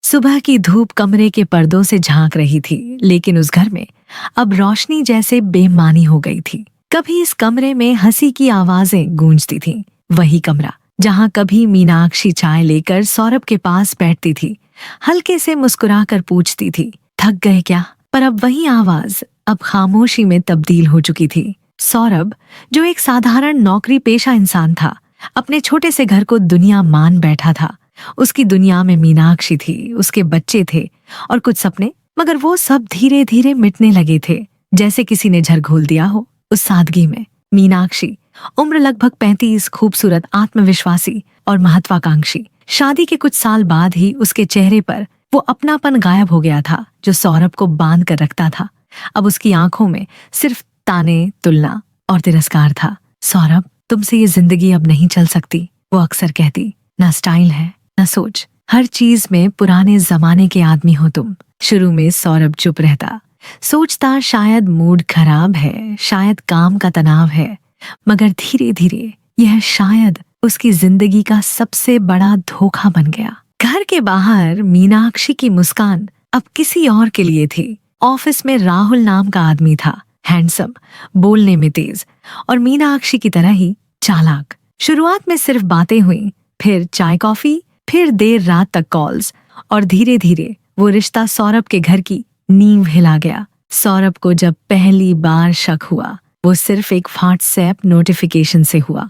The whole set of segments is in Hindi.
सुबह की धूप कमरे के पर्दों से झांक रही थी, लेकिन उस घर में अब रोशनी जैसे बेमानी हो गई थी। कभी इस कमरे में हंसी की आवाजें गूंजती थीं। वही कमरा जहां कभी मीनाक्षी चाय लेकर सौरभ के पास बैठती थी, हल्के से मुस्कुराकर पूछती थी, थक गए क्या? पर अब वही आवाज अब खामोशी में तब्दील हो चुकी थी। सौरभ, जो एक साधारण नौकरी पेशा इंसान था, अपने छोटे से घर को दुनिया मान बैठा था। उसकी दुनिया में मीनाक्षी थी, उसके बच्चे थे और कुछ सपने, मगर वो सब धीरे धीरे मिटने लगे थे, जैसे किसी ने झर घोल दिया हो उस सादगी में। मीनाक्षी, उम्र लगभग 35, खूबसूरत, आत्मविश्वासी और महत्वाकांक्षी। शादी के कुछ साल बाद ही उसके चेहरे पर वो अपनापन गायब हो गया था जो सौरभ को बांध कर रखता था। अब उसकी आंखों में सिर्फ ताने, तुलना और तिरस्कार था। सौरभ, तुमसे ये जिंदगी अब नहीं चल सकती, वो अक्सर कहती। ना स्टाइल है, न सोच, हर चीज में पुराने जमाने के आदमी हो तुम। शुरू में सौरभ चुप रहता, सोचता शायद मूड खराब है, शायद काम का तनाव है, मगर धीरे धीरे यह शायद उसकी जिंदगी का सबसे बड़ा धोखा बन गया। घर के बाहर मीनाक्षी की मुस्कान अब किसी और के लिए थी। ऑफिस में राहुल नाम का आदमी था, हैंडसम, बोलने में तेज और मीनाक्षी की तरह ही चालाक। शुरुआत में सिर्फ बातें हुई, फिर चाय कॉफी, फिर देर रात तक कॉल्स, और धीरे धीरे वो रिश्ता सौरभ के घर की नींव हिला गया। सौरभ को जब पहली बार शक हुआ, वो सिर्फ एक व्हाट्सएप नोटिफिकेशन से हुआ।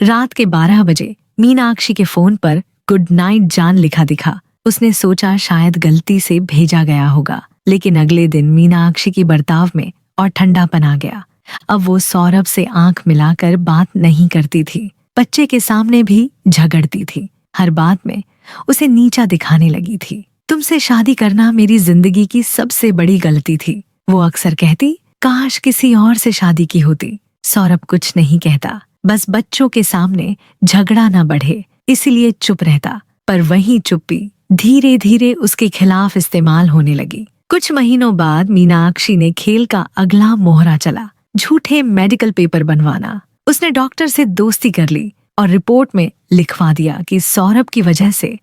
रात के 12 बजे मीनाक्षी के फोन पर गुड नाइट जान लिखा दिखा। उसने सोचा शायद गलती से भेजा गया होगा, लेकिन अगले दिन मीनाक्षी की बर्ताव में और ठंडापन आ गया। अब वो सौरभ से आंख मिलाकर बात नहीं करती थी, बच्चे के सामने भी झगड़ती थी, हर बात में उसे नीचा दिखाने लगी थी। तुमसे शादी करना मेरी जिंदगी की सबसे बड़ी गलती थी, वो अक्सर कहती। काश किसी और से शादी की होती। सौरभ कुछ नहीं कहता, बस बच्चों के सामने झगड़ा न बढ़े इसलिए चुप रहता। पर वही चुप्पी धीरे धीरे उसके खिलाफ इस्तेमाल होने लगी। कुछ महीनों बाद मीनाक्षी ने खेल का अगला मोहरा चला, झूठे मेडिकल पेपर बनवाना। उसने डॉक्टर से दोस्ती कर ली और रिपोर्ट में लिखवा दिया कि सौरभ की वजह से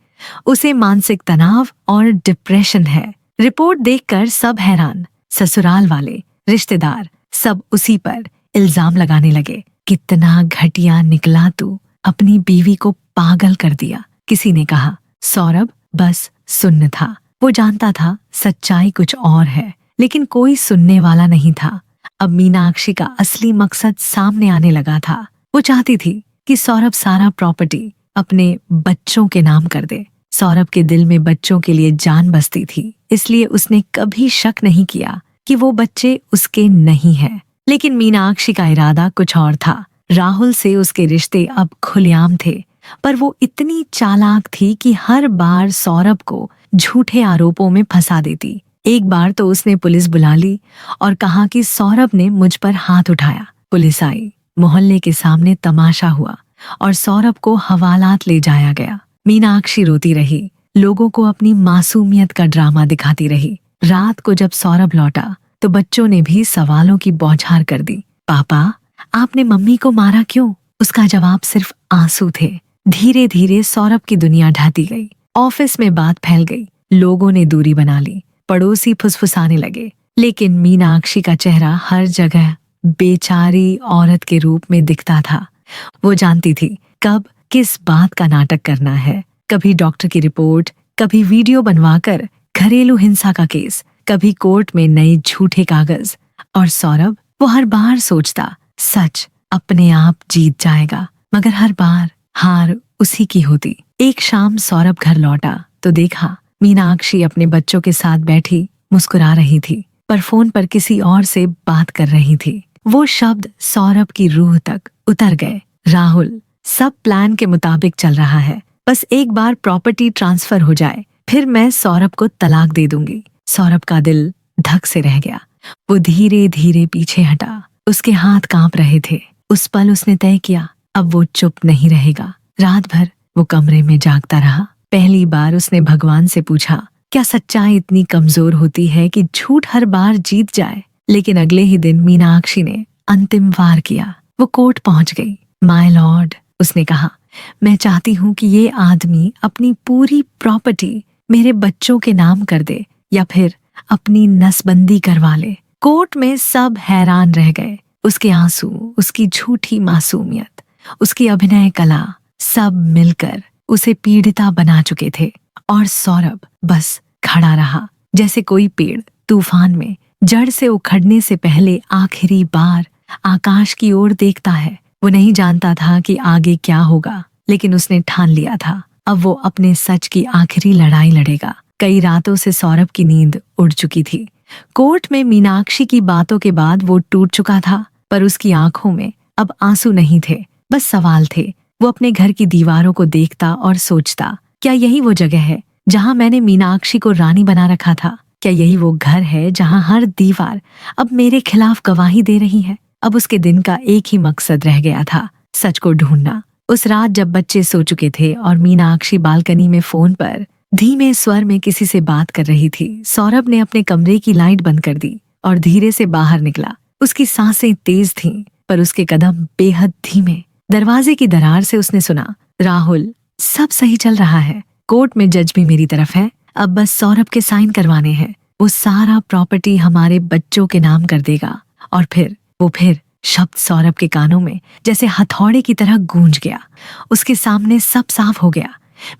उसे मानसिक तनाव और डिप्रेशन है। रिपोर्ट देखकर सब हैरान, ससुराल वाले, रिश्तेदार, सब उसी पर इल्जाम लगाने लगे। कितना घटिया निकला तू, अपनी बीवी को पागल कर दिया। किसी ने कहा। सौरभ बस सुन्न था। वो जानता था सच्चाई कुछ और है, लेकिन कोई सुनने वाला नहीं था। अब मीनाक्षी का असली मकसद सामने आने लगा था। वो चाहती थी कि सौरभ सारा प्रॉपर्टी अपने बच्चों के नाम कर दे। सौरभ के दिल में बच्चों के लिए जान बसती थी, इसलिए उसने कभी शक नहीं किया कि वो बच्चे उसके नहीं हैं। लेकिन मीनाक्षी का इरादा कुछ और था। राहुल से उसके रिश्ते अब खुलेआम थे, पर वो इतनी चालाक थी कि हर बार सौरभ को झूठे आरोपों में फंसा देती। एक बार तो उसने पुलिस बुला ली और कहा कि सौरभ ने मुझ पर हाथ उठाया। पुलिस आई, मोहल्ले के सामने तमाशा हुआ और सौरभ को हवालात ले जाया गया। मीनाक्षी रोती रही, लोगों को अपनी मासूमियत का ड्रामा दिखाती रही। रात को जब सौरभ लौटा तो बच्चों ने भी सवालों की बौछार कर दी। पापा, आपने मम्मी को मारा क्यों? उसका जवाब सिर्फ आंसू थे। धीरे धीरे सौरभ की दुनिया ढहती गई। ऑफिस में बात फैल गई, लोगों ने दूरी बना ली, पड़ोसी फुसफुसाने लगे। लेकिन मीनाक्षी का चेहरा हर जगह बेचारी औरत के रूप में दिखता था। वो जानती थी कब किस बात का नाटक करना है। कभी डॉक्टर की रिपोर्ट, कभी वीडियो बनवाकर घरेलू हिंसा का केस, कभी कोर्ट में नए झूठे कागज। और सौरभ, वो हर बार सोचता सच अपने आप जीत जाएगा, मगर हर बार हार उसी की होती। एक शाम सौरभ घर लौटा तो देखा मीनाक्षी अपने बच्चों के साथ बैठी मुस्कुरा रही थी, पर फोन पर किसी और से बात कर रही थी। वो शब्द सौरभ की रूह तक उतर गए। राहुल, सब प्लान के मुताबिक चल रहा है, बस एक बार प्रॉपर्टी ट्रांसफर हो जाए, फिर मैं सौरभ को तलाक दे दूंगी। सौरभ का दिल धक से रह गया। वो धीरे धीरे पीछे हटा, उसके हाथ कांप रहे थे। उस पल उसने तय किया, अब वो चुप नहीं रहेगा। रात भर वो कमरे में जागता रहा। पहली बार उसने भगवान से पूछा, क्या सच्चाई इतनी कमजोर होती है कि झूठ हर बार जीत जाए? लेकिन अगले ही दिन मीनाक्षी ने अंतिम वार किया। वो कोर्ट पहुंच गई। माय लॉर्ड, उसने कहा, मैं चाहती हूँ कि ये आदमी अपनी पूरी प्रॉपर्टी मेरे बच्चों के नाम कर दे या फिर अपनी नसबंदी करवा ले। कोर्ट में सब हैरान रह गए। उसके आंसू, उसकी झूठी मासूमियत, उसकी अभिनय कला, सब मिलकर उसे पीड़िता बना चुके थे। और सौरभ बस खड़ा रहा, जैसे कोई पेड़ तूफान में जड़ से उखड़ने से पहले आखिरी बार आकाश की ओर देखता है। वो नहीं जानता था कि आगे क्या होगा, लेकिन उसने ठान लिया था अब वो अपने सच की आखिरी लड़ाई लड़ेगा। कई रातों से सौरभ की नींद उड़ चुकी थी। कोर्ट में मीनाक्षी की बातों के बाद वो टूट चुका था, पर उसकी आंखों में अब आंसू नहीं थे, बस सवाल थे। वो अपने घर की दीवारों को देखता और सोचता, क्या यही वो जगह है जहां मैंने मीनाक्षी को रानी बना रखा था? क्या यही वो घर है जहां हर दीवार अब मेरे खिलाफ गवाही दे रही है? अब उसके दिन का एक ही मकसद रह गया था, सच को ढूंढना। उस रात जब बच्चे सो चुके थे और मीनाक्षी बालकनी में फोन पर धीमे स्वर में किसी से बात कर रही थी, सौरभ ने अपने कमरे की लाइट बंद कर दी और धीरे से बाहर निकला। उसकी सांसें तेज थीं, पर उसके कदम बेहद धीमे। दरवाजे की दरार से उसने सुना, राहुल, सब सही चल रहा है। कोर्ट में जज भी मेरी तरफ है, अब बस सौरभ के साइन करवाने हैं। वो सारा प्रॉपर्टी हमारे बच्चों के नाम कर देगा। और फिर शब्द सौरभ के कानों में जैसे हथौड़े की तरह गूंज गया। उसके सामने सब साफ हो गया।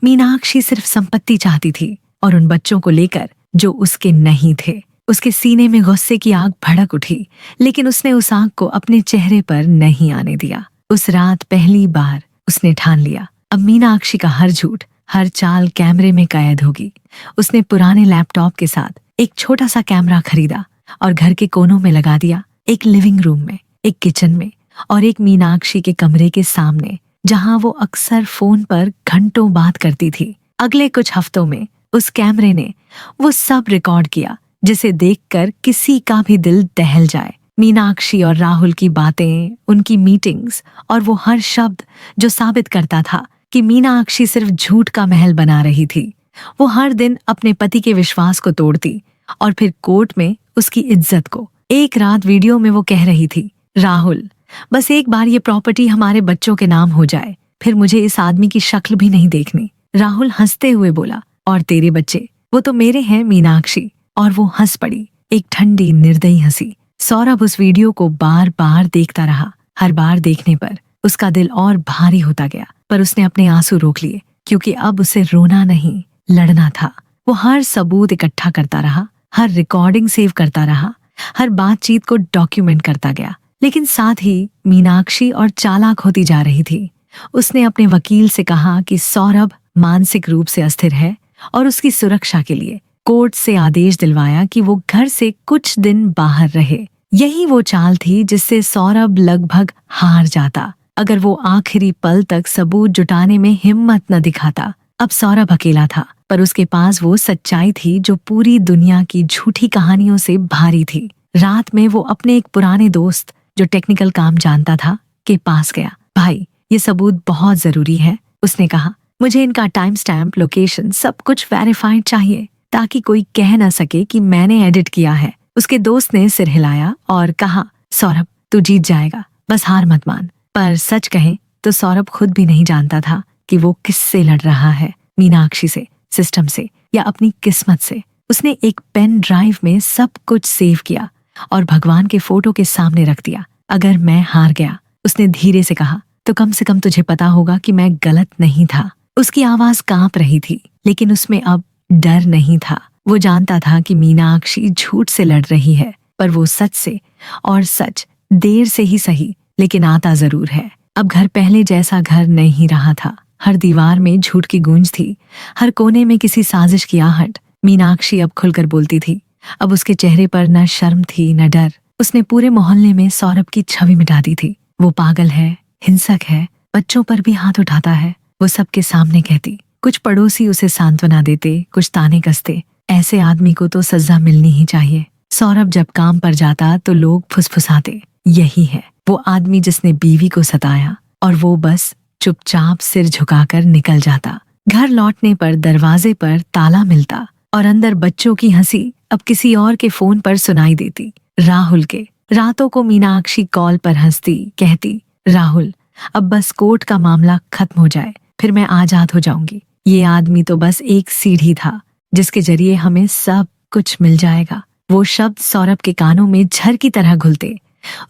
मीनाक्षी सिर्फ संपत्ति चाहती थी और उन बच्चों को लेकर जो उसके नहीं थे। उसके सीने में गुस्से की आग भड़क उठी, लेकिन उसने उस आग को अपने चेहरे पर नहीं आने दिया। उस रात पहली बार उसने ठान लिया, अब मीनाक्षी का हर झूठ, हर चाल कैमरे में कैद होगी। उसने पुराने लैपटॉप के साथ एक छोटा सा कैमरा खरीदा और घर के कोनों में लगा दिया, एक लिविंग रूम में, एक किचन में और एक मीनाक्षी के कमरे के सामने, जहां वो अक्सर फोन पर घंटों बात करती थी। अगले कुछ हफ्तों में उस कैमरे ने वो सब रिकॉर्ड किया जिसे देखकर किसी का भी दिल दहल जाए। मीनाक्षी और राहुल की बातें, उनकी मीटिंग्स और वो हर शब्द जो साबित करता था कि मीनाक्षी सिर्फ झूठ का महल बना रही थी। वो हर दिन अपने पति के विश्वास को तोड़ती और फिर कोर्ट में उसकी इज्जत को। एक रात वीडियो में वो कह रही थी, राहुल, बस एक बार ये प्रॉपर्टी हमारे बच्चों के नाम हो जाए, फिर मुझे इस आदमी की शक्ल भी नहीं देखनी। राहुल हंसते हुए बोला, और तेरे बच्चे, वो तो मेरे हैं मीनाक्षी। और वो हंस पड़ी, एक ठंडी निर्दयी हंसी। सौरभ उस वीडियो को बार बार देखता रहा। हर बार देखने पर उसका दिल और भारी होता गया, पर उसने अपने आंसू रोक लिए, क्योंकि अब उसे रोना नहीं, लड़ना था। वो हर सबूत इकट्ठा करता रहा, हर रिकॉर्डिंग सेव करता रहा, हर बातचीत को डॉक्यूमेंट करता गया। लेकिन साथ ही मीनाक्षी और चालाक होती जा रही थी। उसने अपने वकील से कहा कि सौरभ मानसिक रूप से अस्थिर है और उसकी सुरक्षा के लिए कोर्ट से आदेश दिलवाया कि वो घर से कुछ दिन बाहर रहे। यही वो चाल थी जिससे सौरभ लगभग हार जाता अगर वो आखिरी पल तक सबूत जुटाने में हिम्मत न दिखाता। अब सौरभ अकेला था, पर उसके पास वो सच्चाई थी जो पूरी दुनिया की झूठी कहानियों से भारी थी। रात में वो अपने एक पुराने दोस्त जो टेक्निकल काम जानता था के पास गया। भाई, ये सबूत बहुत जरूरी है, उसने कहा। मुझे इनका टाइम स्टैम्प, लोकेशन, सब कुछ वेरीफाइड चाहिए, ताकि कोई कह न सके कि मैंने एडिट किया है। उसके दोस्त ने सिर हिलाया और कहा, सौरभ, तू जीत जाएगा, बस हार मत मान। पर सच कहें तो सौरभ खुद भी नहीं जानता था कि वो किससे लड़ रहा है, मीनाक्षी से, सिस्टम से, या अपनी किस्मत से। उसने एक पेन ड्राइव में सब कुछ सेव किया और भगवान के फोटो के सामने रख दिया। अगर मैं हार गया, उसने धीरे से कहा, तो कम से कम तुझे पता होगा कि मैं गलत नहीं था। उसकी आवाज कांप रही थी, लेकिन उसमें अब डर नहीं था। वो जानता था कि मीनाक्षी झूठ से लड़ रही है, पर वो सच से, और सच देर से ही सही, लेकिन आता जरूर है। अब घर पहले जैसा घर नहीं रहा था। हर दीवार में झूठ की गूंज थी, हर कोने में किसी साजिश की आहट। मीनाक्षी अब खुलकर बोलती थी। अब उसके चेहरे पर न शर्म थी न डर। उसने पूरे मोहल्ले में सौरभ की छवि मिटा दी थी। वो पागल है, हिंसक है, बच्चों पर भी हाथ उठाता है, वो सबके सामने कहती। कुछ पड़ोसी उसे सांत्वना देते, कुछ ताने कसते। ऐसे आदमी को तो सजा मिलनी ही चाहिए। सौरभ जब काम पर जाता तो लोग फुसफुसाते, यही है वो आदमी जिसने बीवी को सताया, और वो बस चुपचाप सिर झुकाकर निकल जाता। घर लौटने पर दरवाजे पर ताला मिलता और अंदर बच्चों की हंसी अब किसी और के फोन पर सुनाई देती, राहुल के। रातों को मीनाक्षी कॉल पर हंसती, कहती, राहुल, अब बस कोर्ट का मामला खत्म हो जाए, फिर मैं आजाद हो जाऊंगी। ये आदमी तो बस एक सीढ़ी था, जिसके जरिए हमें सब कुछ मिल जाएगा। वो शब्द सौरभ के कानों में झर की तरह घुलते।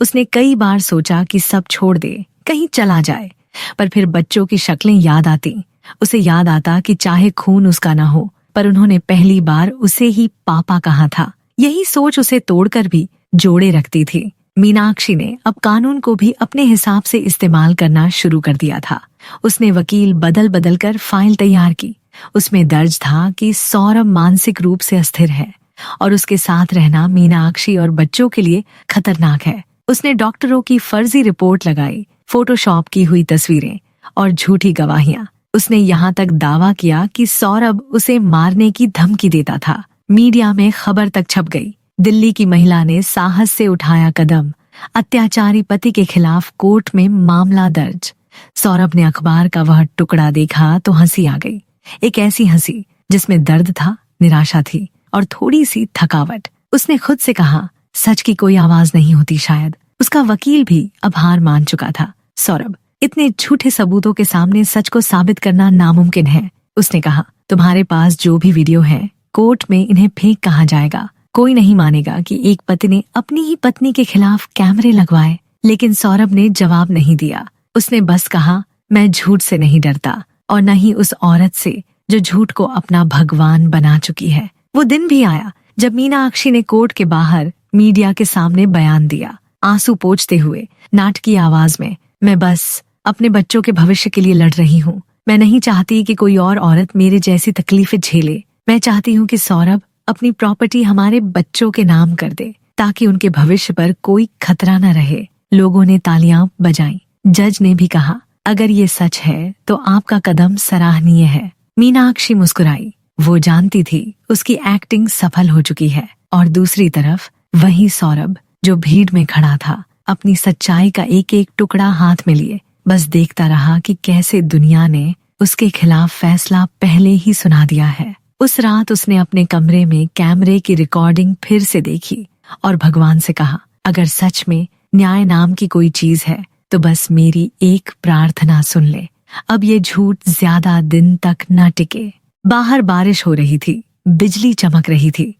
उसने कई बार सोचा कि सब छोड़ दे, कहीं चला जाए, पर फिर बच्चों की शक्लें याद आती। उसे याद आता कि चाहे खून उसका न हो, पर उन्होंने पहली बार उसे ही पापा कहा था। यही सोच उसे तोड़कर भी जोड़े रखती थी। मीनाक्षी ने अब कानून को भी अपने हिसाब से इस्तेमाल करना शुरू कर दिया था। उसने वकील बदल बदल कर फाइल तैयार की। उसमें दर्ज था कि सौरभ मानसिक रूप से अस्थिर है और उसके साथ रहना मीनाक्षी और बच्चों के लिए खतरनाक है। उसने डॉक्टरों की फर्जी रिपोर्ट लगाई, फोटोशॉप की हुई तस्वीरें और झूठी गवाहियां। उसने यहाँ तक दावा किया कि सौरभ उसे मारने की धमकी देता था। मीडिया में खबर तक छप गई। दिल्ली की महिला ने साहस से उठाया कदम। अत्याचारी पति के खिलाफ कोर्ट में मामला दर्ज। सौरभ ने अखबार का वह टुकड़ा देखा तो हंसी आ गई। एक ऐसी हंसी जिसमें दर्द था, निराशा थी और थोड़ी सी थकावट। उसने खुद से कहा, सच की कोई आवाज नहीं होती शायद। उसका वकील भी अब हार मान चुका था। सौरभ, इतने झूठे सबूतों के सामने सच को साबित करना नामुमकिन है। उसने कहा, तुम्हारे पास जो भी वीडियो है, कोर्ट में इन्हें फेक कहा जाएगा। कोई नहीं मानेगा कि एक पति ने अपनी ही पत्नी के खिलाफ कैमरे लगवाए। लेकिन सौरभ ने जवाब नहीं दिया। उसने बस कहा, मैं झूठ से नहीं डरता और न ही उस औरत से जो झूठ को अपना भगवान बना चुकी है। वो दिन भी आया जब मीनाक्षी ने कोर्ट के बाहर मीडिया के सामने बयान दिया, आंसू पोंछते हुए, नाटकीय आवाज में, मैं बस अपने बच्चों के भविष्य के लिए लड़ रही हूँ। मैं नहीं चाहती कि कोई और औरत मेरे जैसी तकलीफें झेले। मैं चाहती हूँ कि सौरभ अपनी प्रॉपर्टी हमारे बच्चों के नाम कर दे ताकि उनके भविष्य पर कोई खतरा न रहे। लोगों ने तालियां बजाईं। जज ने भी कहा, अगर ये सच है तो आपका कदम सराहनीय है। मीनाक्षी मुस्कुराई। वो जानती थी उसकी एक्टिंग सफल हो चुकी है। और दूसरी तरफ वही सौरभ जो भीड़ में खड़ा था, अपनी सच्चाई का एक एक टुकड़ा हाथ में लिए बस देखता रहा कि कैसे दुनिया ने उसके खिलाफ फैसला पहले ही सुना दिया है। उस रात उसने अपने कमरे में कैमरे की रिकॉर्डिंग फिर से देखी और भगवान से कहा, अगर सच में न्याय नाम की कोई चीज है तो बस मेरी एक प्रार्थना सुन ले। अब ये झूठ ज्यादा दिन तक न टिके। बाहर बारिश हो रही थी, बिजली चमक रही थी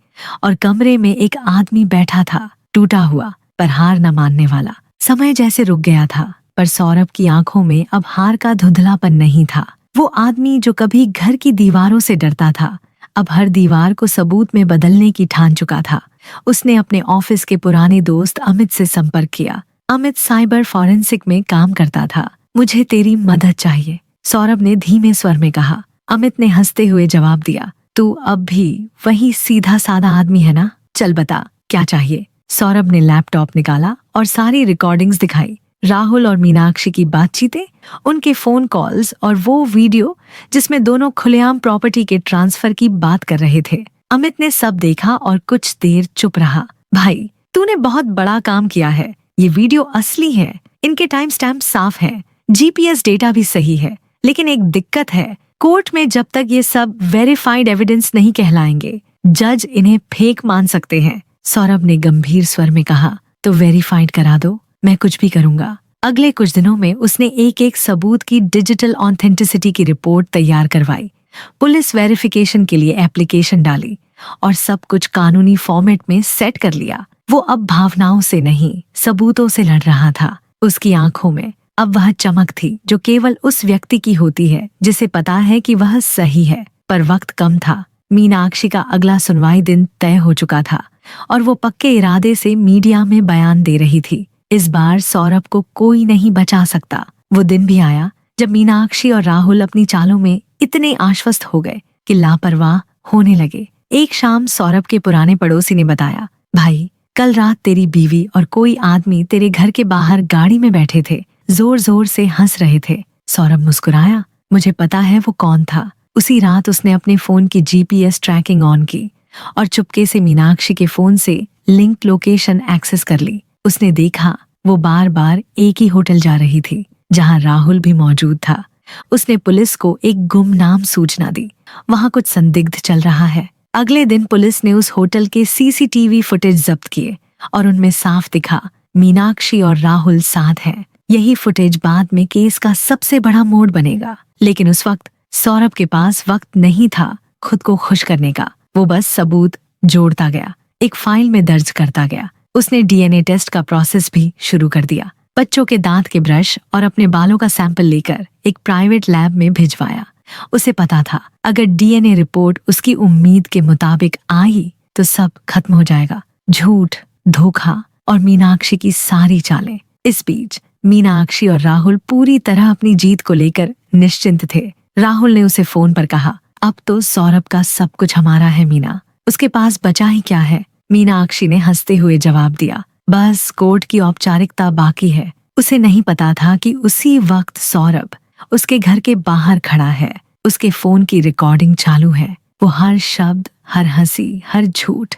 और कमरे में एक आदमी बैठा था, टूटा हुआ पर हार न मानने वाला। समय जैसे रुक गया था, पर सौरभ की आंखों में अब हार का धुंधलापन नहीं था। वो आदमी जो कभी घर की दीवारों से डरता था, अब हर दीवार को सबूत में बदलने की ठान चुका था। उसने अपने ऑफिस के पुराने दोस्त अमित से संपर्क किया। अमित साइबर फॉरेंसिक में काम करता था। मुझे तेरी मदद चाहिए, सौरभ ने धीमे स्वर में कहा। अमित ने हंसते हुए जवाब दिया, तू अब भी वही सीधा साधा आदमी है ना? चल बता, क्या चाहिए? सौरभ ने लैपटॉप निकाला और सारी रिकॉर्डिंग्स दिखाई। राहुल और मीनाक्षी की बातचीतें, उनके फोन कॉल्स और वो वीडियो जिसमें दोनों खुलेआम प्रॉपर्टी के ट्रांसफर की बात कर रहे थे। अमित ने सब देखा और कुछ देर चुप रहा। भाई, तूने बहुत बड़ा काम किया है। ये वीडियो असली है, इनके टाइम स्टैम्प साफ है, जीपीएस डेटा भी सही है। लेकिन एक दिक्कत है, कोर्ट में जब तक ये सब वेरीफाइड एविडेंस नहीं कहलाएंगे, जज इन्हें फेक मान सकते हैं। सौरभ ने गंभीर स्वर में कहा, तो वेरीफाइड करा दो, मैं कुछ भी करूंगा। अगले कुछ दिनों में उसने एक एक सबूत की डिजिटल ऑथेंटिसिटी की रिपोर्ट तैयार करवाई, पुलिस वेरिफिकेशन के लिए एप्लीकेशन डाली और सब कुछ कानूनी फॉर्मेट में सेट कर लिया। वो अब भावनाओं से नहीं, सबूतों से लड़ रहा था। उसकी आंखों में अब वह चमक थी जो केवल उस व्यक्ति की होती है जिसे पता है कि वह सही है। पर वक्त कम था। मीनाक्षी का अगला सुनवाई दिन तय हो चुका था और वो पक्के इरादे से मीडिया में बयान दे रही थी। इस बार सौरभ को कोई नहीं बचा सकता। वो दिन भी आया जब मीनाक्षी और राहुल अपनी चालों में इतने आश्वस्त हो गए कि लापरवाह होने लगे। एक शाम सौरभ के पुराने पड़ोसी ने बताया, भाई, कल रात तेरी बीवी और कोई आदमी तेरे घर के बाहर गाड़ी में बैठे थे, जोर जोर से हंस रहे थे। सौरभ मुस्कुराया। मुझे पता है वो कौन था। उसी रात उसने अपने फोन की जीपीएस ट्रैकिंग ऑन की और चुपके से मीनाक्षी के फोन से लिंक लोकेशन एक्सेस कर ली। उसने देखा वो बार बार एक ही होटल जा रही थी जहां राहुल भी मौजूद था। उसने पुलिस को एक गुमनाम सूचना दी, वहां कुछ संदिग्ध चल रहा है। अगले दिन पुलिस ने उस होटल के सीसीटीवी फुटेज जब्त किए और उनमें साफ दिखा मीनाक्षी और राहुल साथ हैं। यही फुटेज बाद में केस का सबसे बड़ा मोड़ बनेगा। लेकिन उस वक्त सौरभ के पास वक्त नहीं था, खुद को खुश करने का। वो बस सबूत जोड़ता गया, एक फाइल में दर्ज करता गया। उसने डीएनए टेस्ट का प्रोसेस भी शुरू कर दिया। बच्चों के दांत के ब्रश और अपने बालों का सैंपल लेकर एक प्राइवेट लैब में भिजवाया। उसे पता था अगर डीएनए रिपोर्ट उसकी उम्मीद के मुताबिक आई तो सब खत्म हो जाएगा। झूठ, धोखा और मीनाक्षी की सारी चालें। इस बीच मीनाक्षी और राहुल पूरी तरह अपनी जीत को लेकर निश्चिंत थे। राहुल ने उसे फोन पर कहा, अब तो सौरभ का सब कुछ हमारा है मीना, उसके पास बचा ही क्या है। मीनाक्षी ने हंसते हुए जवाब दिया, बस कोर्ट की औपचारिकता बाकी है। उसे नहीं पता था कि उसी वक्त सौरभ उसके घर के बाहर खड़ा है। उसके फोन की रिकॉर्डिंग चालू है। वो हर शब्द, हर हंसी, हर झूठ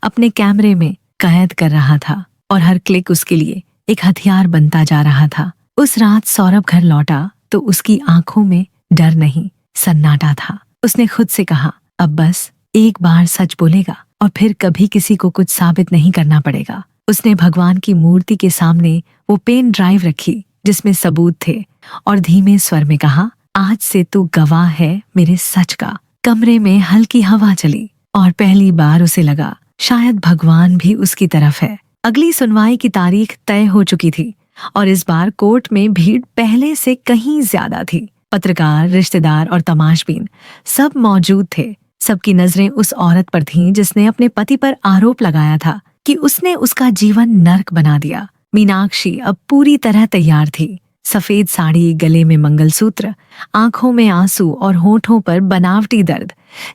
अपने कैमरे में कैद कर रहा था और हर क्लिक उसके लिए एक हथियार बनता जा रहा था। उस रात सौरभ घर लौटा तो उसकी आंखों में डर नहीं, सन्नाटा था। उसने खुद से कहा, अब बस एक बार सच बोलेगा और फिर कभी किसी को कुछ साबित नहीं करना पड़ेगा। उसने भगवान की मूर्ति के सामने वो पेन ड्राइव रखी जिसमें सबूत थे और धीमे स्वर में कहा, आज से तू गवाह है मेरे सच का। कमरे में हल्की हवा चली और पहली बार उसे लगा शायद भगवान भी उसकी तरफ है। अगली सुनवाई की तारीख तय हो चुकी थी और इस बार कोर्ट में भीड़ पहले से कहीं ज्यादा थी। पत्रकार, रिश्तेदार और तमाशबीन सब मौजूद थे। सबकी नजरें उस औरत पर थीं जिसने अपने पति पर आरोप लगाया था कि उसने उसका जीवन नर्क बना दिया। मीनाक्षी अब पूरी तरह तैयार थी। सफेद साड़ी, गले में मंगलसूत्र, आंखों में आंसू और होठों पर बनावटी दर्द,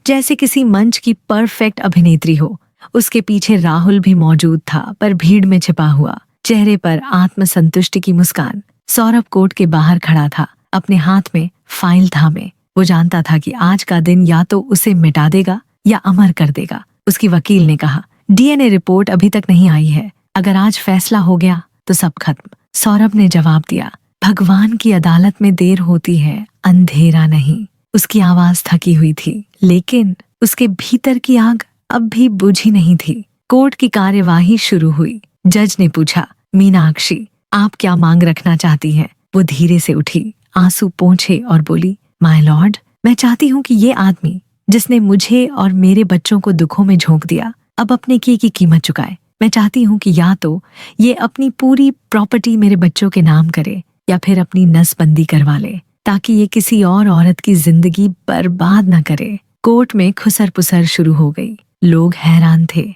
जैसे किसी मंच की परफेक्ट अभिनेत्री हो। उसके पीछे राहुल भी मौजूद था, पर भीड़ में छिपा हुआ, चेहरे पर आत्मसंतुष्टि की मुस्कान। सौरभ कोर्ट के बाहर खड़ा था, अपने हाथ में फाइल थामे। वो जानता था कि आज का दिन या तो उसे मिटा देगा या अमर कर देगा। उसकी वकील ने कहा, डीएनए रिपोर्ट अभी तक नहीं आई है, अगर आज फैसला हो गया तो सब खत्म। सौरभ ने जवाब दिया, भगवान की अदालत में देर होती है, अंधेरा नहीं। उसकी आवाज थकी हुई थी, लेकिन उसके भीतर की आग अब भी बुझी नहीं थी। कोर्ट की कार्यवाही शुरू हुई। जज ने पूछा, मीनाक्षी, आप क्या मांग रखना चाहती हैं? वो धीरे से उठी, आंसू पोंछे और बोली, माय लॉर्ड, मैं चाहती हूँ कि ये आदमी जिसने मुझे और मेरे बच्चों को दुखों में झोंक दिया, अब अपने किए की कीमत चुकाए। मैं चाहती हूँ कि या तो ये अपनी पूरी प्रॉपर्टी मेरे बच्चों के नाम करे या फिर अपनी नसबंदी करवा ले, ताकि ये किसी और औरत की जिंदगी बर्बाद न करे। कोर्ट में खुसर पुसर शुरू हो गई। लोग हैरान थे,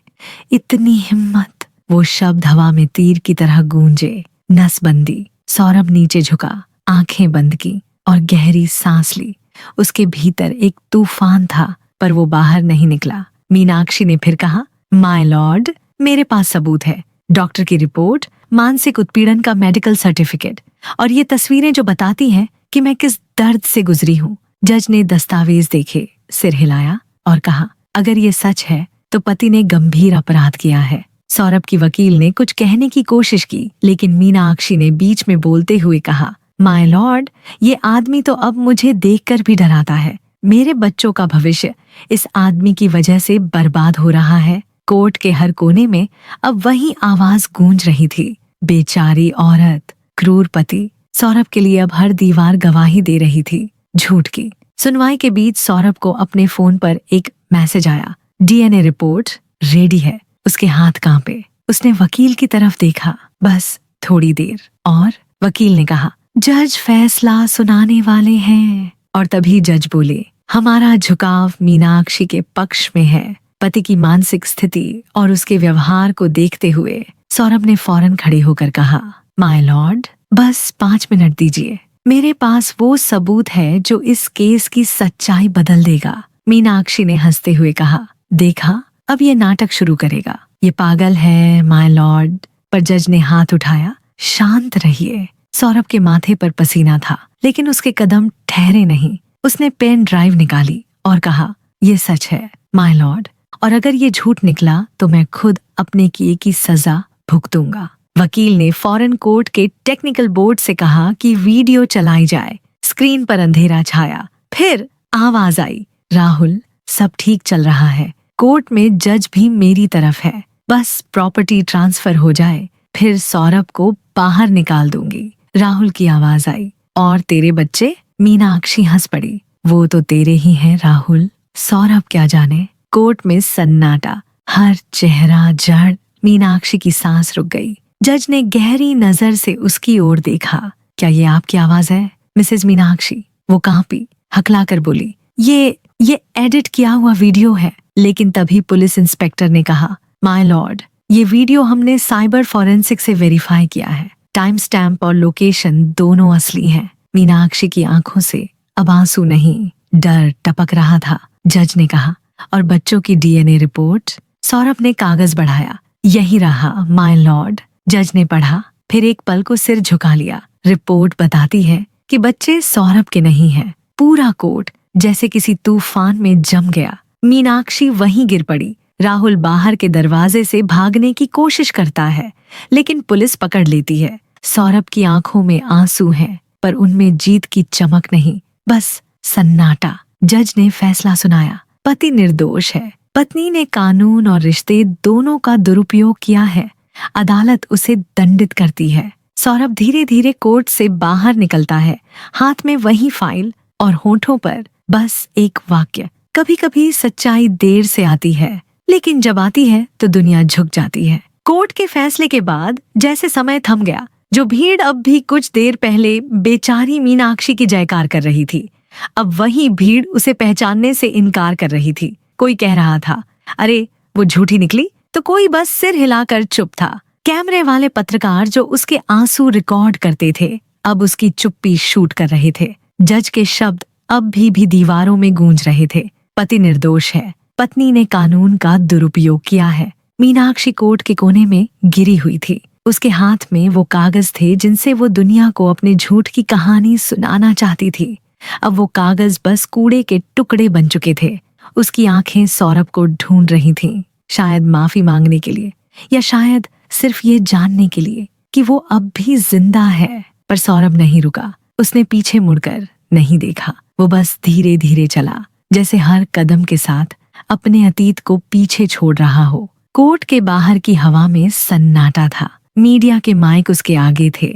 इतनी हिम्मत। वो शब्द हवा में तीर की तरह गूंजे, नसबंदी। सौरभ नीचे झुका, आंखें बंद की और गहरी सांस ली। उसके भीतर एक तूफान था, पर वो बाहर नहीं निकला। मीनाक्षी ने फिर कहा, माय लॉर्ड, मेरे पास सबूत है, डॉक्टर की रिपोर्ट, मानसिक उत्पीड़न का मेडिकल सर्टिफिकेट और ये तस्वीरें जो बताती हैं कि मैं किस दर्द से गुजरी हूँ। जज ने दस्तावेज देखे, सिर हिलाया और कहा, अगर ये सच है तो पति ने गंभीर अपराध किया है। सौरभ की वकील ने कुछ कहने की कोशिश की, लेकिन मीनाक्षी ने बीच में बोलते हुए कहा, माय लॉर्ड, ये आदमी तो अब मुझे देखकर भी डराता है। मेरे बच्चों का भविष्य इस आदमी की वजह से बर्बाद हो रहा है। कोर्ट के हर कोने में अब वही आवाज गूंज रही थी, बेचारी औरत, क्रूर पति। सौरभ के लिए अब हर दीवार गवाही दे रही थी, झूठ की। सुनवाई के बीच सौरभ को अपने फोन पर एक मैसेज आया, डीएनए रिपोर्ट रेडी है। उसके हाथ कांपे। उसने वकील की तरफ देखा, बस थोड़ी देर, और वकील ने कहा, जज फैसला सुनाने वाले हैं। और तभी जज बोले, हमारा झुकाव मीनाक्षी के पक्ष में है। पति की मानसिक स्थिति और उसके व्यवहार को देखते हुए सौरभ ने फौरन खड़े होकर कहा, माय लॉर्ड, बस 5 मिनट दीजिए, मेरे पास वो सबूत है जो इस केस की सच्चाई बदल देगा। मीनाक्षी ने हंसते हुए कहा, देखा, अब ये नाटक शुरू करेगा, ये पागल है माय लॉर्ड। पर जज ने हाथ उठाया, शांत रहिए। सौरभ के माथे पर पसीना था, लेकिन उसके कदम ठहरे नहीं। उसने पेन ड्राइव निकाली और कहा, ये सच है माय लॉर्ड, और अगर ये झूठ निकला तो मैं खुद अपने किए की सजा भुगतूंगा। वकील ने फौरन कोर्ट के टेक्निकल बोर्ड से कहा कि वीडियो चलाई जाए। स्क्रीन पर अंधेरा छाया, फिर आवाज आई, राहुल, सब ठीक चल रहा है, कोर्ट में जज भी मेरी तरफ है, बस प्रॉपर्टी ट्रांसफर हो जाए, फिर सौरभ को बाहर निकाल दूंगी। राहुल की आवाज आई, और तेरे बच्चे? मीनाक्षी हंस पड़ी, वो तो तेरे ही हैं राहुल, सौरभ क्या जाने, कोर्ट में सन्नाटा, हर चेहरा जड़। मीनाक्षी की सांस रुक गई। जज ने गहरी नजर से उसकी ओर देखा। क्या ये आपकी आवाज है, मिसेज मीनाक्षी? वो कांपी, हकलाकर बोली, ये एडिट किया हुआ वीडियो है। लेकिन तभी पुलिस इंस्पेक्टर ने कहा, माय लॉर्ड, ये वीडियो हमने साइबर फॉरेंसिक से वेरीफाई किया है। टाइम स्टैम्प और लोकेशन दोनों असली हैं। मीनाक्षी की आंखों से अब आंसू नहीं, डर टपक रहा था। जज ने कहा, और बच्चों की डीएनए रिपोर्ट? सौरभ ने कागज बढ़ाया। यही रहा माय लॉर्ड। जज ने पढ़ा, फिर एक पल को सिर झुका लिया। रिपोर्ट बताती है कि बच्चे सौरभ के नहीं हैं। पूरा कोर्ट जैसे किसी तूफान में जम गया। मीनाक्षी वहीं गिर पड़ी। राहुल बाहर के दरवाजे से भागने की कोशिश करता है, लेकिन पुलिस पकड़ लेती है। सौरभ की आंखों में आंसू हैं, पर उनमें जीत की चमक नहीं, बस सन्नाटा। जज ने फैसला सुनाया, पति निर्दोष है। पत्नी ने कानून और रिश्ते दोनों का दुरुपयोग किया है। अदालत उसे दंडित करती है। सौरभ धीरे धीरे कोर्ट से बाहर निकलता है, हाथ में वही फाइल और होठों पर बस एक वाक्य, कभी कभी सच्चाई देर से आती है, लेकिन जब आती है तो दुनिया झुक जाती है। कोर्ट के फैसले के बाद जैसे समय थम गया। जो भीड़ अब भी कुछ देर पहले बेचारी मीनाक्षी की जयकार कर रही थी, अब वही भीड़ उसे पहचानने से इनकार कर रही थी। कोई कह रहा था, अरे वो झूठी निकली, तो कोई बस सिर हिलाकर चुप था। कैमरे वाले पत्रकार जो उसके आंसू रिकॉर्ड करते थे, अब उसकी चुप्पी शूट कर रहे थे। जज के शब्द अब भी दीवारों में गूंज रहे थे, पति निर्दोष है, पत्नी ने कानून का दुरुपयोग किया है। मीनाक्षी कोर्ट के कोने में गिरी हुई थी। उसके हाथ में वो कागज थे जिनसे वो दुनिया को अपने झूठ की कहानी सुनाना चाहती थी। अब वो कागज बस कूड़े के टुकड़े बन चुके थे। उसकी आंखें सौरभ को ढूंढ रही थीं, शायद माफी मांगने के लिए, या शायद सिर्फ ये जानने के लिए कि वो अब भी जिंदा है। पर सौरभ नहीं रुका। उसने पीछे मुड़कर नहीं देखा। वो बस धीरे धीरे चला, जैसे हर कदम के साथ अपने अतीत को पीछे छोड़ रहा हो। कोर्ट के बाहर की हवा में सन्नाटा था। मीडिया के माइक उसके आगे थे।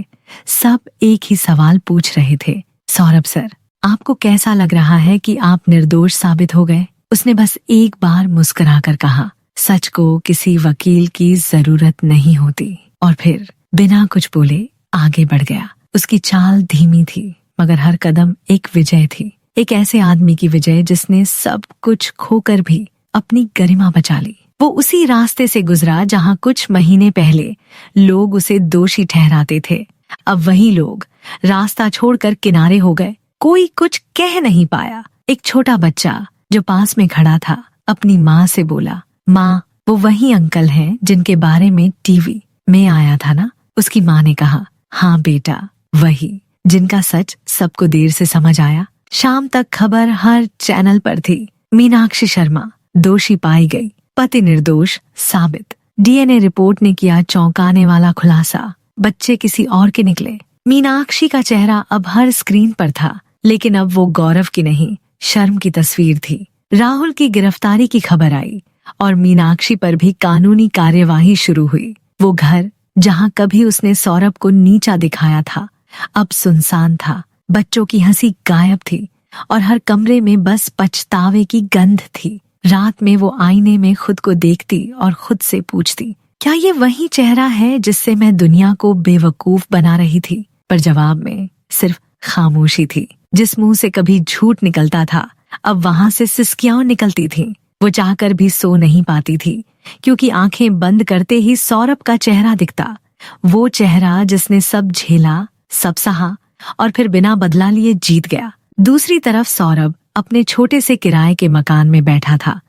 सब एक ही सवाल पूछ रहे थे, सौरभ सर, आपको कैसा लग रहा है कि आप निर्दोष साबित हो गए? उसने बस एक बार मुस्कुराकर कहा, सच को किसी वकील की जरूरत नहीं होती। और फिर बिना कुछ बोले आगे बढ़ गया। उसकी चाल धीमी थी, मगर हर कदम एक विजय थी। एक ऐसे आदमी की विजय जिसने सब कुछ खोकर भी अपनी गरिमा बचा ली। वो उसी रास्ते से गुजरा जहां कुछ महीने पहले लोग उसे दोषी ठहराते थे। अब वही लोग रास्ता छोड़कर किनारे हो गए। कोई कुछ कह नहीं पाया। एक छोटा बच्चा जो पास में खड़ा था अपनी माँ से बोला, माँ, वो वही अंकल हैं जिनके बारे में टीवी में आया था ना? उसकी माँ ने कहा, हाँ बेटा, वही, जिनका सच सबको देर से समझ आया। शाम तक खबर हर चैनल पर थी। मीनाक्षी शर्मा दोषी पाई गई, पति निर्दोष साबित। डीएनए रिपोर्ट ने किया चौंकाने वाला खुलासा, बच्चे किसी और के निकले। मीनाक्षी का चेहरा अब हर स्क्रीन पर था, लेकिन अब वो गौरव की नहीं, शर्म की तस्वीर थी। राहुल की गिरफ्तारी की खबर आई और मीनाक्षी पर भी कानूनी कार्यवाही शुरू हुई। वो घर जहां कभी उसने सौरभ को नीचा दिखाया था, अब सुनसान था। बच्चों की हंसी गायब थी और हर कमरे में बस पछतावे की गंध थी। रात में वो आईने में खुद को देखती और खुद से पूछती, क्या ये वही चेहरा है जिससे मैं दुनिया को बेवकूफ बना रही थी? पर जवाब में सिर्फ खामोशी थी। जिस मुंह से कभी झूठ निकलता था, अब वहां से सिसकियां निकलती थीं। वो चाहकर भी सो नहीं पाती थी, क्योंकि आंखें बंद करते ही सौरभ का चेहरा दिखता। वो चेहरा जिसने सब झेला, सब सहा और फिर बिना बदला लिए जीत गया। दूसरी तरफ सौरभ अपने छोटे से किराए के मकान में बैठा था।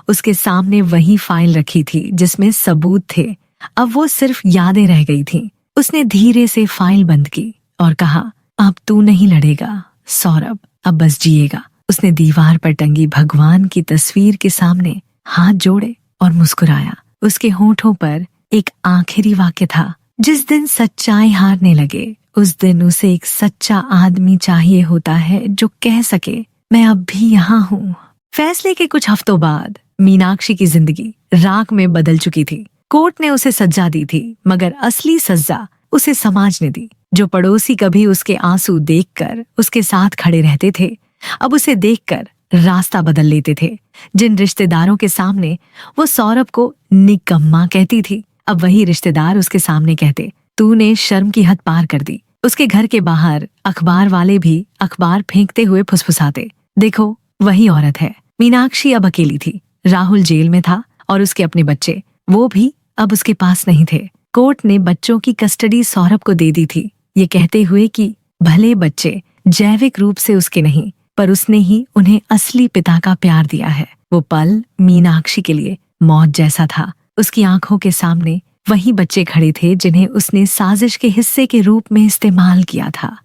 उसके सामने वही फाइल रखी थी जिसमें सबूत थे। अब वो सिर्फ यादें रह गई थीं। उसने धीरे से फाइल बंद की और कहा, अब तू नहीं लड़ेगा सौरभ, अब बस जिएगा। उसने दीवार पर टंगी भगवान की तस्वीर के सामने हाथ जोड़े और मुस्कुराया। उसके होठों पर एक आखिरी वाक्य था, जिस दिन सच्चाई हारने लगे उस दिन उसे एक सच्चा आदमी चाहिए होता है जो कह सके, मैं अब भी यहाँ हूँ। फैसले के कुछ हफ्तों बाद मीनाक्षी की जिंदगी राख में बदल चुकी थी। कोर्ट ने उसे सजा दी थी, मगर असली सजा उसे समाज ने दी। जो पड़ोसी कभी उसके आंसू देखकर उसके साथ खड़े रहते थे, अब उसे देखकर रास्ता बदल लेते थे। जिन रिश्तेदारों के सामने वो सौरभ को निकम्मा कहती थी, अब वही रिश्तेदार उसके सामने कहते, तूने शर्म की हद पार कर दी। उसके घर के बाहर अखबार वाले भी अखबार फेंकते हुए फुसफुसाते, देखो वही औरत है। मीनाक्षी अब अकेली थी। राहुल जेल में था और उसके अपने बच्चे, वो भी अब उसके पास नहीं थे। कोर्ट ने बच्चों की कस्टडी सौरभ को दे दी थी, ये कहते हुए कि भले बच्चे जैविक रूप से उसके नहीं, पर उसने ही उन्हें असली पिता का प्यार दिया है। वो पल मीनाक्षी के लिए मौत जैसा था। उसकी आंखों के सामने वही बच्चे खड़े थे जिन्हें उसने साजिश के हिस्से के रूप में इस्तेमाल किया था,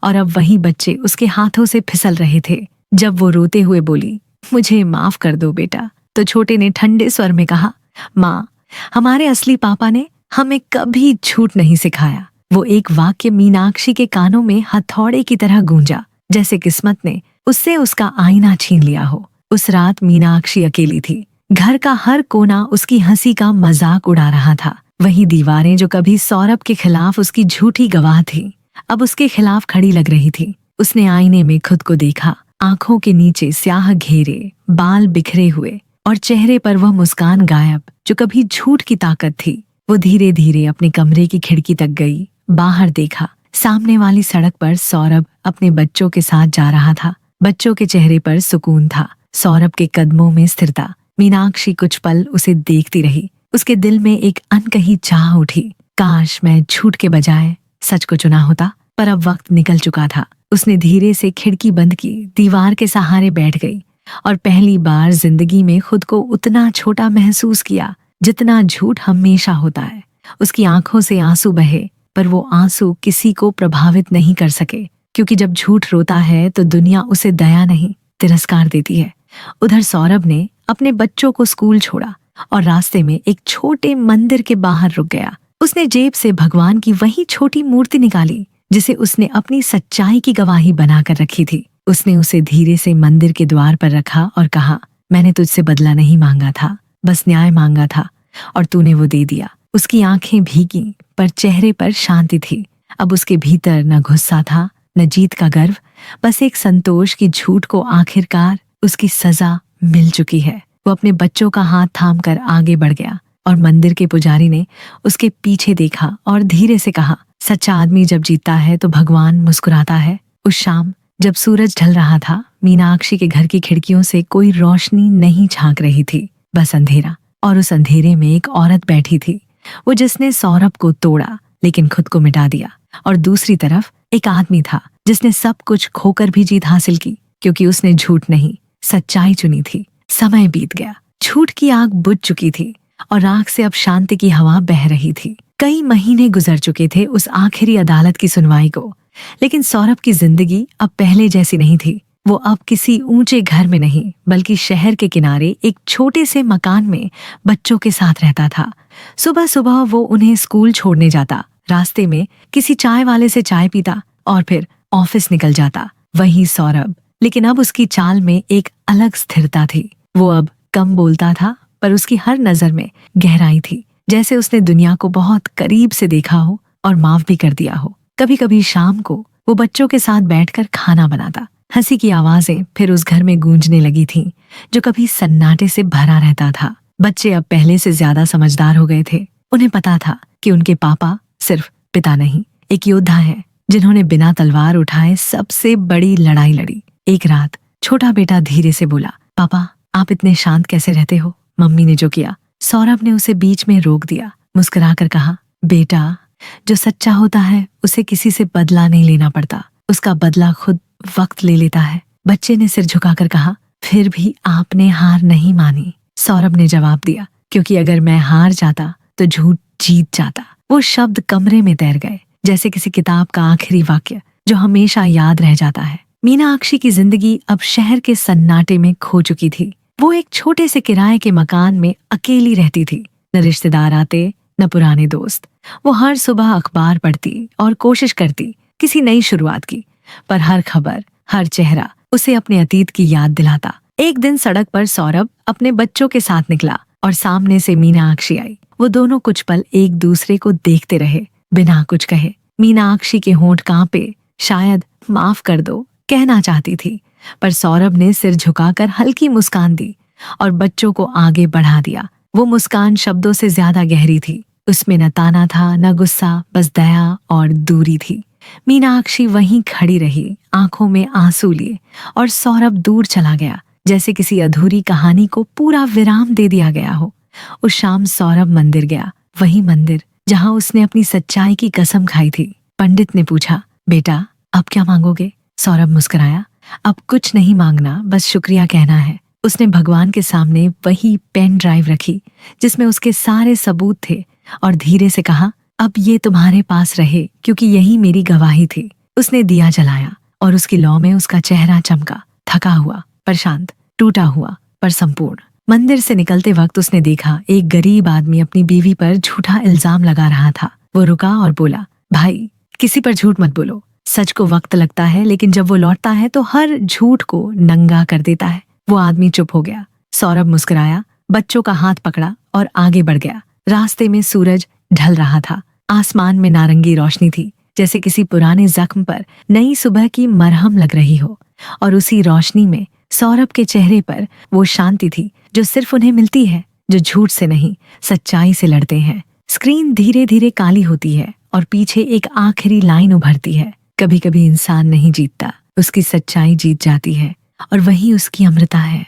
और अब वही बच्चे उसके हाथों से फिसल रहे थे। जब वो रोते हुए बोली, मुझे माफ कर दो बेटा, तो छोटे ने ठंडे स्वर में कहा, माँ, हमारे असली पापा ने हमें कभी झूठ नहीं सिखाया। वो एक वाक्य मीनाक्षी के कानों में हथौड़े की तरह गूंजा, जैसे किस्मत ने उससे उसका आईना छीन लिया हो। उस रात मीनाक्षी अकेली थी। घर का हर कोना उसकी हंसी का मजाक उड़ा रहा था। वही दीवारें जो कभी सौरभ के खिलाफ उसकी झूठी गवाह थी, अब उसके खिलाफ खड़ी लग रही थी। उसने आईने में खुद को देखा, आंखों के नीचे स्याह घेरे, बाल बिखरे हुए और चेहरे पर वह मुस्कान गायब जो कभी झूठ की ताकत थी। वो धीरे धीरे अपने कमरे की खिड़की तक गई, बाहर देखा। सामने वाली सड़क पर सौरभ अपने बच्चों के साथ जा रहा था। बच्चों के चेहरे पर सुकून था, सौरभ के कदमों में स्थिरता। मीनाक्षी कुछ पल उसे देखती रही। उसके दिल में एक अनकही चाह उठी, काश मैं झूठ के बजाय सच को चुना होता। पर अब वक्त निकल चुका था। उसने धीरे से खिड़की बंद की, दीवार के सहारे बैठ गई और पहली बार जिंदगी में खुद को उतना छोटा महसूस किया जितना झूठ हमेशा होता है। उसकी आंखों से आंसू बहे, पर वो आंसू किसी को प्रभावित नहीं कर सके, क्योंकि जब झूठ रोता है तो दुनिया उसे दया नहीं, तिरस्कार देती है। उधर सौरभ ने अपने बच्चों को स्कूल छोड़ा और रास्ते में एक छोटे मंदिर के बाहर रुक गया। उसने जेब से भगवान की वही छोटी मूर्ति निकाली जिसे उसने अपनी सच्चाई की गवाही बनाकर रखी थी। उसने उसे धीरे से मंदिर के द्वार पर रखा और कहा, मैंने तुझसे बदला नहीं मांगा था, बस न्याय मांगा था और तूने वो दे दिया। उसकी आंखें भीगी पर चेहरे पर शांति थी। अब उसके भीतर न गुस्सा था, न जीत का गर्व, बस एक संतोष की झूठ को आखिरकार उसकी सजा मिल चुकी है। वो अपने बच्चों का हाथ थामकर आगे बढ़ गया और मंदिर के पुजारी ने उसके पीछे देखा और धीरे से कहा, सच्चा आदमी जब जीतता है तो भगवान मुस्कुराता है। उस शाम जब सूरज ढल रहा था, मीनाक्षी के घर की खिड़कियों से कोई रोशनी नहीं झांक रही थी, बस अंधेरा। और उस अंधेरे में एक औरत बैठी थी, वो जिसने सौरभ को तोड़ा लेकिन खुद को मिटा दिया। और दूसरी तरफ एक आदमी था जिसने सब कुछ खोकर भी जीत हासिल की, क्योंकि उसने झूठ नहीं, सच्चाई चुनी थी। समय बीत गया, झूठ की आग बुझ चुकी थी और आग से अब शांति की हवा बह रही थी। कई महीने गुजर चुके थे उस आखिरी अदालत की सुनवाई को, लेकिन सौरभ की जिंदगी अब पहले जैसी नहीं थी। वो अब किसी ऊंचे घर में नहीं, बल्कि शहर के किनारे एक छोटे से मकान में बच्चों के साथ रहता था। सुबह सुबह वो उन्हें स्कूल छोड़ने जाता, रास्ते में किसी चाय वाले से चाय पीता और फिर ऑफिस निकल जाता। वही सौरभ, लेकिन अब उसकी चाल में एक अलग स्थिरता थी। वो अब कम बोलता था, पर उसकी हर नजर में गहराई थी, जैसे उसने दुनिया को बहुत करीब से देखा हो और माफ भी कर दिया हो। कभी कभी शाम को वो बच्चों के साथ बैठकर खाना बनाता। हंसी की आवाजें फिर उस घर में गूंजने लगी थीं, जो कभी सन्नाटे से भरा रहता था। बच्चे अब पहले से ज्यादा समझदार हो गए थे। उन्हें पता था कि उनके पापा सिर्फ पिता नहीं, एक योद्धा है जिन्होंने बिना तलवार उठाए सबसे बड़ी लड़ाई लड़ी। एक रात छोटा बेटा धीरे से बोला, पापा आप इतने शांत कैसे रहते हो? मम्मी ने जो किया। सौरभ ने उसे बीच में रोक दिया, मुस्कुराकर कहा, बेटा जो सच्चा होता है उसे किसी से बदला नहीं लेना पड़ता, उसका बदला खुद वक्त ले लेता है। बच्चे ने सिर झुकाकर कहा, फिर भी आपने हार नहीं मानी। सौरभ ने जवाब दिया, क्योंकि अगर मैं हार जाता तो झूठ जीत जाता। वो शब्द कमरे में तैर गए, जैसे किसी किताब का आखिरी वाक्य जो हमेशा याद रह जाता है। मीनाक्षी की जिंदगी अब शहर के सन्नाटे में खो चुकी थी। वो एक छोटे से किराए के मकान में अकेली रहती थी। न रिश्तेदार आते, न पुराने दोस्त। वो हर सुबह अखबार पढ़ती और कोशिश करती किसी नई शुरुआत की, पर हर खबर, हर चेहरा उसे अपने अतीत की याद दिलाता। एक दिन सड़क पर सौरभ अपने बच्चों के साथ निकला और सामने से मीनाक्षी आई। वो दोनों कुछ पल एक दूसरे को देखते रहे, बिना कुछ कहे। मीनाक्षी के होंठ कांपे, शायद माफ कर दो कहना चाहती थी, पर सौरभ ने सिर झुकाकर हल्की मुस्कान दी और बच्चों को आगे बढ़ा दिया। वो मुस्कान शब्दों से ज्यादा गहरी थी। उसमें न ताना था न गुस्सा, बस दया और दूरी थी। मीनाक्षी वहीं खड़ी रही, आंखों में आंसू लिए, और सौरभ दूर चला गया, जैसे किसी अधूरी कहानी को पूरा विराम दे दिया गया हो। उस शाम सौरभ मंदिर गया, वही मंदिर जहां उसने अपनी सच्चाई की कसम खाई थी। पंडित ने पूछा, बेटा अब क्या मांगोगे? सौरभ मुस्कुराया, अब कुछ नहीं मांगना, बस शुक्रिया कहना है। उसने भगवान के सामने वही पेन ड्राइव रखी जिसमें उसके सारे सबूत थे और धीरे से कहा, अब ये तुम्हारे पास रहे क्योंकि यही मेरी गवाही थी। उसने दिया जलाया और उसकी लौ में उसका चेहरा चमका, थका हुआ पर शांत, टूटा हुआ पर संपूर्ण। मंदिर से निकलते वक्त उसने देखा एक गरीब आदमी अपनी बीवी पर झूठा इल्जाम लगा रहा था। वो रुका और बोला, भाई किसी पर झूठ मत बोलो, सच को वक्त लगता है लेकिन जब वो लौटता है तो हर झूठ को नंगा कर देता है। वो आदमी चुप हो गया। सौरभ मुस्कुराया, बच्चों का हाथ पकड़ा और आगे बढ़ गया। रास्ते में सूरज ढल रहा था, आसमान में नारंगी रोशनी थी, जैसे किसी पुराने जख्म पर नई सुबह की मरहम लग रही हो। और उसी रोशनी में सौरभ के चेहरे पर वो शांति थी जो सिर्फ उन्हें मिलती है जो झूठ से नहीं, सच्चाई से लड़ते हैं। स्क्रीन धीरे धीरे काली होती है और पीछे एक आखिरी लाइन उभरती है, कभी कभी इंसान नहीं जीतता, उसकी सच्चाई जीत जाती है और वही उसकी अमृता है।